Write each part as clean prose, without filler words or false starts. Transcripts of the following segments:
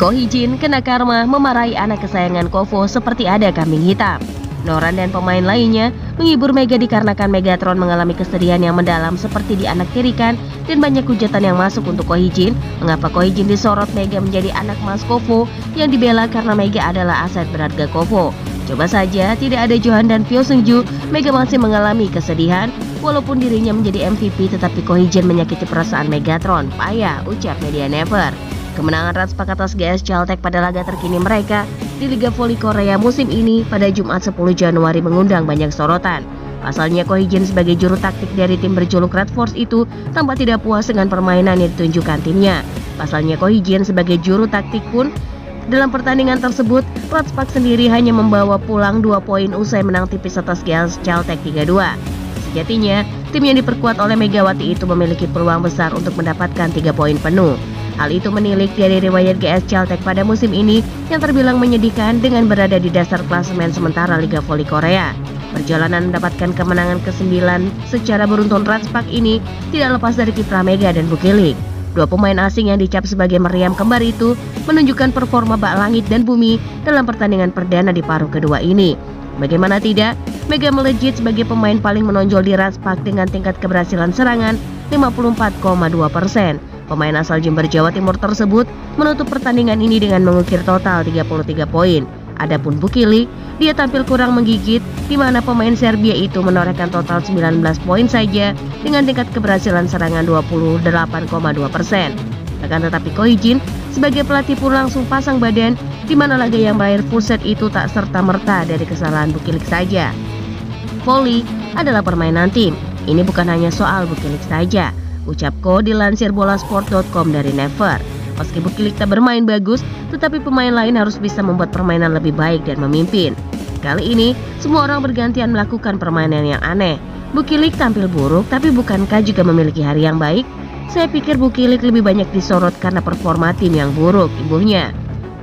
Ko Hee-jin kena karma memarahi anak kesayangan Kofo seperti ada kambing hitam. Noran dan pemain lainnya menghibur Mega dikarenakan Megatron mengalami kesedihan yang mendalam seperti dianaktirikan dan banyak hujatan yang masuk untuk Ko Hee-jin. Mengapa Ko Hee-jin disorot Mega menjadi anak emas Kofo yang dibela karena Mega adalah aset berharga Kofo. Coba saja tidak ada Johan dan Pyo Seung-ju, Mega masih mengalami kesedihan. Walaupun dirinya menjadi MVP tetapi Ko Hee-jin menyakiti perasaan Megatron. Payah, ucap Media Never. Kemenangan Ratspak atas GS Caltech pada laga terkini mereka di Liga Voli Korea musim ini pada Jumat 10 Januari mengundang banyak sorotan. Pasalnya Ko Hee-jin sebagai juru taktik dari tim berjuluk Red Force itu tampak tidak puas dengan permainan yang ditunjukkan timnya. Pasalnya Ko Hee-jin sebagai juru taktik pun dalam pertandingan tersebut Ratspak sendiri hanya membawa pulang 2 poin usai menang tipis atas GS Caltech 3-2. Sejatinya, tim yang diperkuat oleh Megawati itu memiliki peluang besar untuk mendapatkan 3 poin penuh. Hal itu menilik dari riwayat GS Caltech pada musim ini yang terbilang menyedihkan dengan berada di dasar klasemen sementara Liga Voli Korea. Perjalanan mendapatkan kemenangan ke-9 secara beruntun Ratspak ini tidak lepas dari kiprah Mega dan Bukilik. Dua pemain asing yang dicap sebagai meriam kembar itu menunjukkan performa bak langit dan bumi dalam pertandingan perdana di paruh kedua ini. Bagaimana tidak, Mega melejit sebagai pemain paling menonjol di Ratspak dengan tingkat keberhasilan serangan 54,2%. Pemain asal Jember Jawa Timur tersebut menutup pertandingan ini dengan mengukir total 33 poin. Adapun Bukilik, dia tampil kurang menggigit di mana pemain Serbia itu menorehkan total 19 poin saja dengan tingkat keberhasilan serangan 28,2%. Akan tetapi Ko Hee-jin sebagai pelatih pun langsung pasang badan di mana laga yang berakhir full set itu tak serta-merta dari kesalahan Bukilik saja. Voli adalah permainan tim. Ini bukan hanya soal Bukilik saja, ucap Ko dilansir bolasport.com dari Never. Meski Bukilik tak bermain bagus, tetapi pemain lain harus bisa membuat permainan lebih baik dan memimpin. Kali ini, semua orang bergantian melakukan permainan yang aneh. Bukilik tampil buruk, tapi bukankah juga memiliki hari yang baik? Saya pikir Bukilik lebih banyak disorot karena performa tim yang buruk, imbuhnya.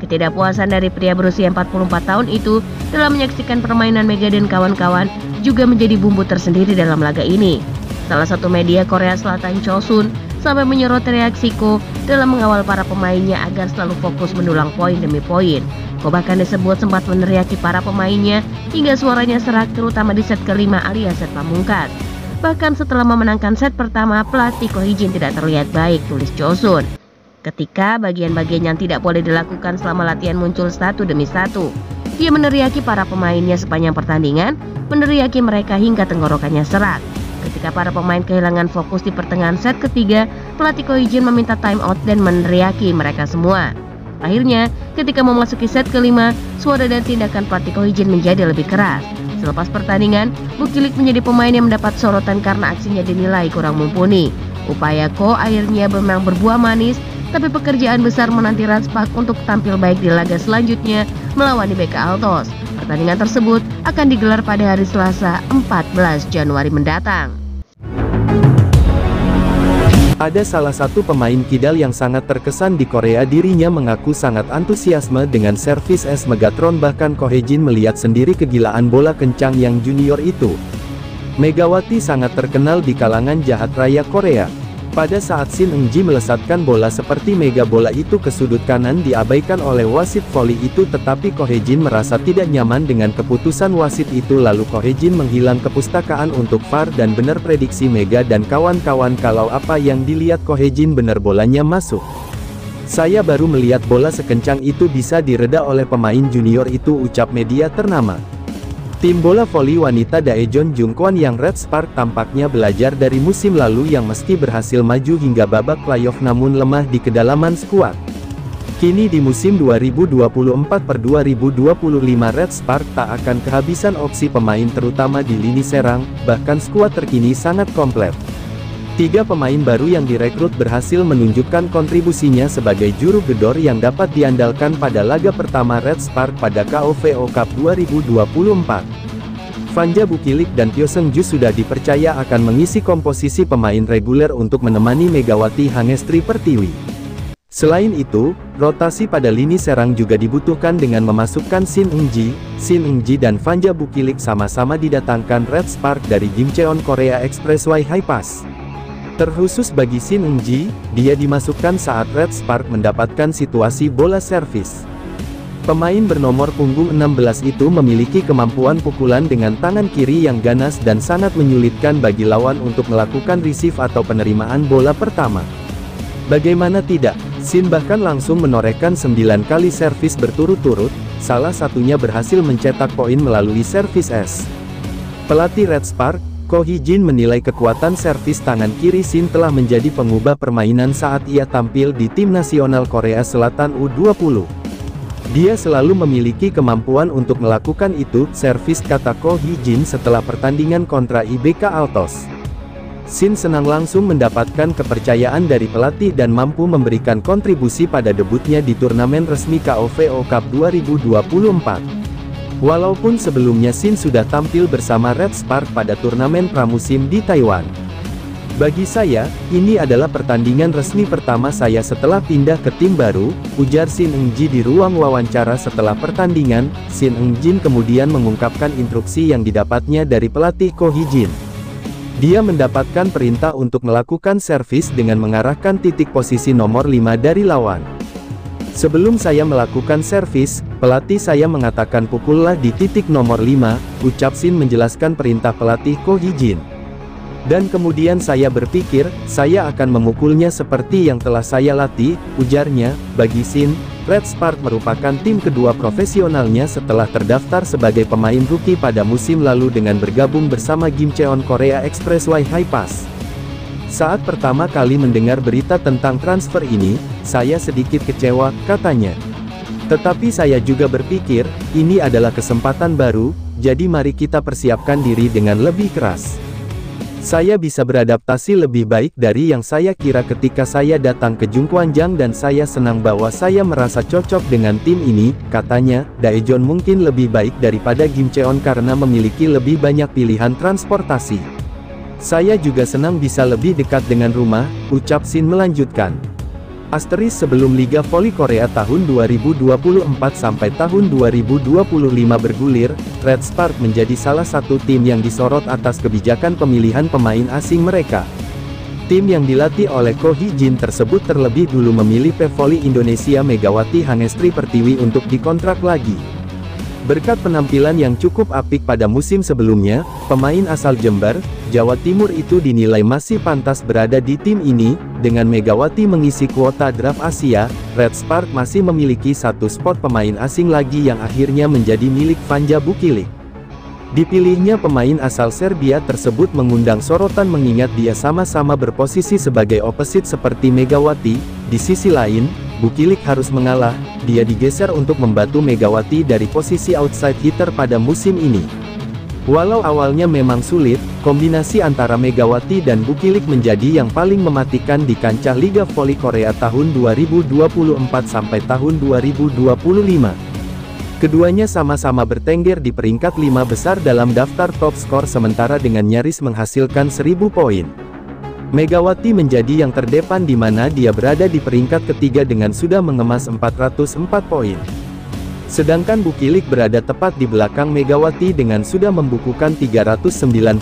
Ketidakpuasan dari pria berusia 44 tahun itu dalam menyaksikan permainan Mega dan kawan-kawan juga menjadi bumbu tersendiri dalam laga ini. Salah satu media Korea Selatan Chosun sampai menyorot reaksi Ko dalam mengawal para pemainnya agar selalu fokus mendulang poin demi poin. Ko bahkan disebut sempat meneriaki para pemainnya hingga suaranya serak terutama di set kelima alias set pamungkas. Bahkan setelah memenangkan set pertama, pelatih Ko Hee-jin tidak terlihat baik, tulis Chosun. Ketika bagian-bagian yang tidak boleh dilakukan selama latihan muncul satu demi satu, dia meneriaki para pemainnya sepanjang pertandingan, meneriaki mereka hingga tenggorokannya serak. Ketika para pemain kehilangan fokus di pertengahan set ketiga, pelatih Ko Hee-jin meminta time out dan meneriaki mereka semua. Akhirnya, ketika memasuki set kelima, suara dan tindakan pelatih Ko Hee-jin menjadi lebih keras. Selepas pertandingan, Bukilik menjadi pemain yang mendapat sorotan karena aksinya dinilai kurang mumpuni. Upaya Ko akhirnya memang berbuah manis, tapi pekerjaan besar menanti Ratspak untuk tampil baik di laga selanjutnya melawan IBK Altos. Pertandingan tersebut akan digelar pada hari Selasa 14 Januari mendatang. Ada salah satu pemain kidal yang sangat terkesan di Korea, dirinya mengaku sangat antusiasme dengan servis es Megatron, bahkan Ko Hee-jin melihat sendiri kegilaan bola kencang yang junior itu. Megawati sangat terkenal di kalangan jahat raya Korea. Pada saat Shin Eung-ji melesatkan bola seperti mega bola itu ke sudut kanan diabaikan oleh wasit voli itu, tetapi Ko Hee-jin merasa tidak nyaman dengan keputusan wasit itu, lalu Ko Hee-jin menghilang kepustakaan untuk VAR dan benar prediksi Mega dan kawan-kawan kalau apa yang dilihat Ko Hee-jin benar bolanya masuk. Saya baru melihat bola sekencang itu bisa direda oleh pemain junior itu, ucap media ternama. Tim bola voli wanita Daejeon Jungkwon yang Red Spark tampaknya belajar dari musim lalu yang meski berhasil maju hingga babak playoff namun lemah di kedalaman skuad. Kini di musim 2024/2025 Red Spark tak akan kehabisan opsi pemain terutama di lini serang, bahkan skuad terkini sangat komplit. 3 pemain baru yang direkrut berhasil menunjukkan kontribusinya sebagai juru gedor yang dapat diandalkan pada laga pertama Red Spark pada KOVO Cup 2024. Fanja Bukilik dan Pyo Seung-ju sudah dipercaya akan mengisi komposisi pemain reguler untuk menemani Megawati Hangestri Pertiwi. Selain itu, rotasi pada lini serang juga dibutuhkan dengan memasukkan Shin Eung-ji dan Fanja Bukilik sama-sama didatangkan Red Spark dari Gimcheon Korea Expressway High Pass. Terkhusus bagi Shin Eung-ji, dia dimasukkan saat Red Spark mendapatkan situasi bola servis. Pemain bernomor punggung 16 itu memiliki kemampuan pukulan dengan tangan kiri yang ganas dan sangat menyulitkan bagi lawan untuk melakukan receive atau penerimaan bola pertama. Bagaimana tidak, Shin bahkan langsung menorehkan 9 kali servis berturut-turut, salah satunya berhasil mencetak poin melalui servis es. Pelatih Red Spark, Ko Hee-jin menilai kekuatan servis tangan kiri Shin telah menjadi pengubah permainan saat ia tampil di tim nasional Korea Selatan U20. Dia selalu memiliki kemampuan untuk melakukan itu, servis, kata Ko Hee-jin setelah pertandingan kontra IBK Altos. Shin senang langsung mendapatkan kepercayaan dari pelatih dan mampu memberikan kontribusi pada debutnya di turnamen resmi KOVO Cup 2024. Walaupun sebelumnya Shin sudah tampil bersama Red Spark pada turnamen pramusim di Taiwan. Bagi saya, ini adalah pertandingan resmi pertama saya setelah pindah ke tim baru, ujar Shin Eung-ji di ruang wawancara setelah pertandingan. Shin Eung-jin kemudian mengungkapkan instruksi yang didapatnya dari pelatih Ko Hee-jin. Dia mendapatkan perintah untuk melakukan servis dengan mengarahkan titik posisi nomor 5 dari lawan. Sebelum saya melakukan servis, pelatih saya mengatakan pukullah di titik nomor 5, ucap Shin menjelaskan perintah pelatih Ko Hee-jin. Dan kemudian saya berpikir, saya akan memukulnya seperti yang telah saya latih, ujarnya. Bagi Shin, Red Spark merupakan tim kedua profesionalnya setelah terdaftar sebagai pemain rookie pada musim lalu dengan bergabung bersama Gimcheon Korea Expressway High Pass. Saat pertama kali mendengar berita tentang transfer ini, saya sedikit kecewa, katanya. Tetapi saya juga berpikir, ini adalah kesempatan baru, jadi mari kita persiapkan diri dengan lebih keras. Saya bisa beradaptasi lebih baik dari yang saya kira ketika saya datang ke Jungkwanjang dan saya senang bahwa saya merasa cocok dengan tim ini, katanya. Daejeon mungkin lebih baik daripada Gimcheon karena memiliki lebih banyak pilihan transportasi. Saya juga senang bisa lebih dekat dengan rumah, ucap Shin melanjutkan. Sebelum Liga Voli Korea tahun 2024 sampai tahun 2025 bergulir, Red Spark menjadi salah satu tim yang disorot atas kebijakan pemilihan pemain asing mereka. Tim yang dilatih oleh Ko Hee-jin tersebut terlebih dulu memilih pevoli Indonesia Megawati Hangestri Pertiwi untuk dikontrak lagi. Berkat penampilan yang cukup apik pada musim sebelumnya, pemain asal Jember, Jawa Timur itu dinilai masih pantas berada di tim ini. Dengan Megawati mengisi kuota draft Asia, Red Spark masih memiliki satu spot pemain asing lagi yang akhirnya menjadi milik Vanja Bukilic. Dipilihnya pemain asal Serbia tersebut mengundang sorotan mengingat dia sama-sama berposisi sebagai opposite seperti Megawati. Di sisi lain, Bukilic harus mengalah, dia digeser untuk membantu Megawati dari posisi outside hitter pada musim ini. Walau awalnya memang sulit, kombinasi antara Megawati dan Bukilic menjadi yang paling mematikan di kancah Liga Voli Korea tahun 2024 sampai tahun 2025. Keduanya sama-sama bertengger di peringkat 5 besar dalam daftar top skor sementara dengan nyaris menghasilkan 1000 poin. Megawati menjadi yang terdepan di mana dia berada di peringkat ketiga dengan sudah mengemas 404 poin. Sedangkan Bukilic berada tepat di belakang Megawati dengan sudah membukukan 397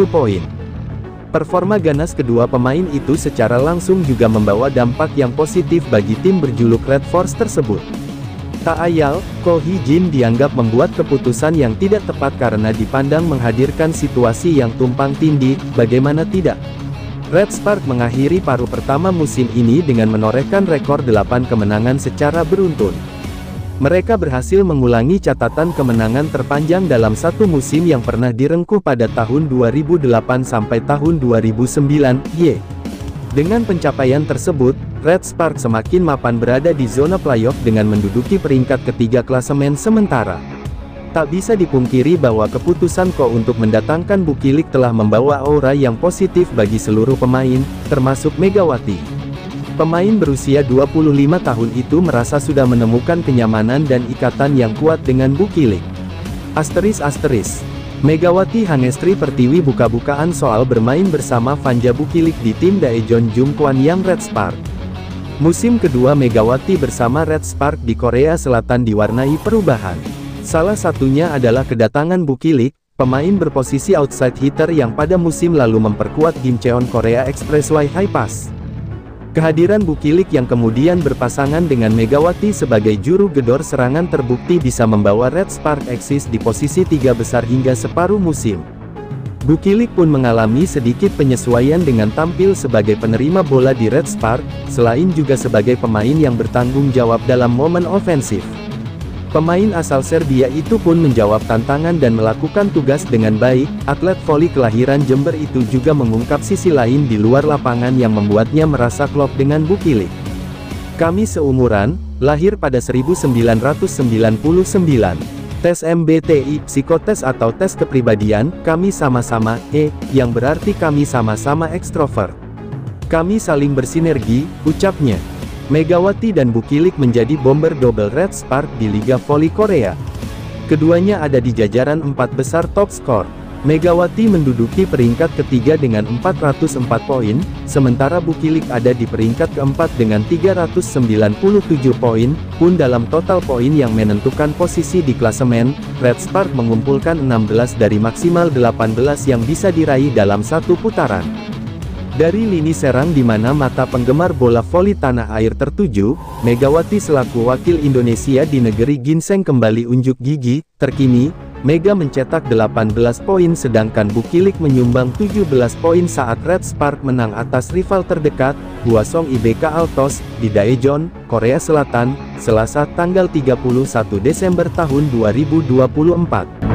poin. Performa ganas kedua pemain itu secara langsung juga membawa dampak yang positif bagi tim berjuluk Red Force tersebut. Tak ayal, Ko Hee-jin dianggap membuat keputusan yang tidak tepat karena dipandang menghadirkan situasi yang tumpang tindih, bagaimana tidak. Red Spark mengakhiri paruh pertama musim ini dengan menorehkan rekor 8 kemenangan secara beruntun. Mereka berhasil mengulangi catatan kemenangan terpanjang dalam satu musim yang pernah direngkuh pada tahun 2008 sampai tahun 2009. Dengan pencapaian tersebut, Red Spark semakin mapan berada di zona playoff dengan menduduki peringkat ketiga klasemen sementara. Tak bisa dipungkiri bahwa keputusan Ko untuk mendatangkan Bukilic telah membawa aura yang positif bagi seluruh pemain, termasuk Megawati. Pemain berusia 25 tahun itu merasa sudah menemukan kenyamanan dan ikatan yang kuat dengan Bukilic. Megawati Hangestri Pertiwi buka-bukaan soal bermain bersama Vanja Bukilic di tim Daejeon Jungkwanjang Red Spark. Musim kedua Megawati bersama Red Spark di Korea Selatan diwarnai perubahan. Salah satunya adalah kedatangan Bukilic, pemain berposisi outside hitter yang pada musim lalu memperkuat Gimcheon Korea Expressway High Pass. Kehadiran Bukilik yang kemudian berpasangan dengan Megawati sebagai juru gedor serangan terbukti bisa membawa Red Spark eksis di posisi 3 besar hingga separuh musim. Bukilik pun mengalami sedikit penyesuaian dengan tampil sebagai penerima bola di Red Spark, selain juga sebagai pemain yang bertanggung jawab dalam momen ofensif. Pemain asal Serbia itu pun menjawab tantangan dan melakukan tugas dengan baik. Atlet voli kelahiran Jember itu juga mengungkap sisi lain di luar lapangan yang membuatnya merasa klop dengan Bukilik. Kami seumuran, lahir pada 1999. Tes MBTI, psikotes atau tes kepribadian, kami sama-sama E, yang berarti kami sama-sama ekstrovert. Kami saling bersinergi, ucapnya. Megawati dan Bukilik menjadi bomber double Red Spark di Liga Voli Korea. Keduanya ada di jajaran 4 besar top skor. Megawati menduduki peringkat ketiga dengan 404 poin, sementara Bukilik ada di peringkat keempat dengan 397 poin, pun dalam total poin yang menentukan posisi di klasemen, Red Spark mengumpulkan 16 dari maksimal 18 yang bisa diraih dalam satu putaran. Dari lini serang di mana mata penggemar bola voli tanah air tertuju, Megawati selaku wakil Indonesia di negeri ginseng kembali unjuk gigi. Terkini, Mega mencetak 18 poin sedangkan Bukilik menyumbang 17 poin saat Red Spark menang atas rival terdekat, Hwasong IBK Altos, di Daejeon, Korea Selatan, Selasa tanggal 31 Desember tahun 2024.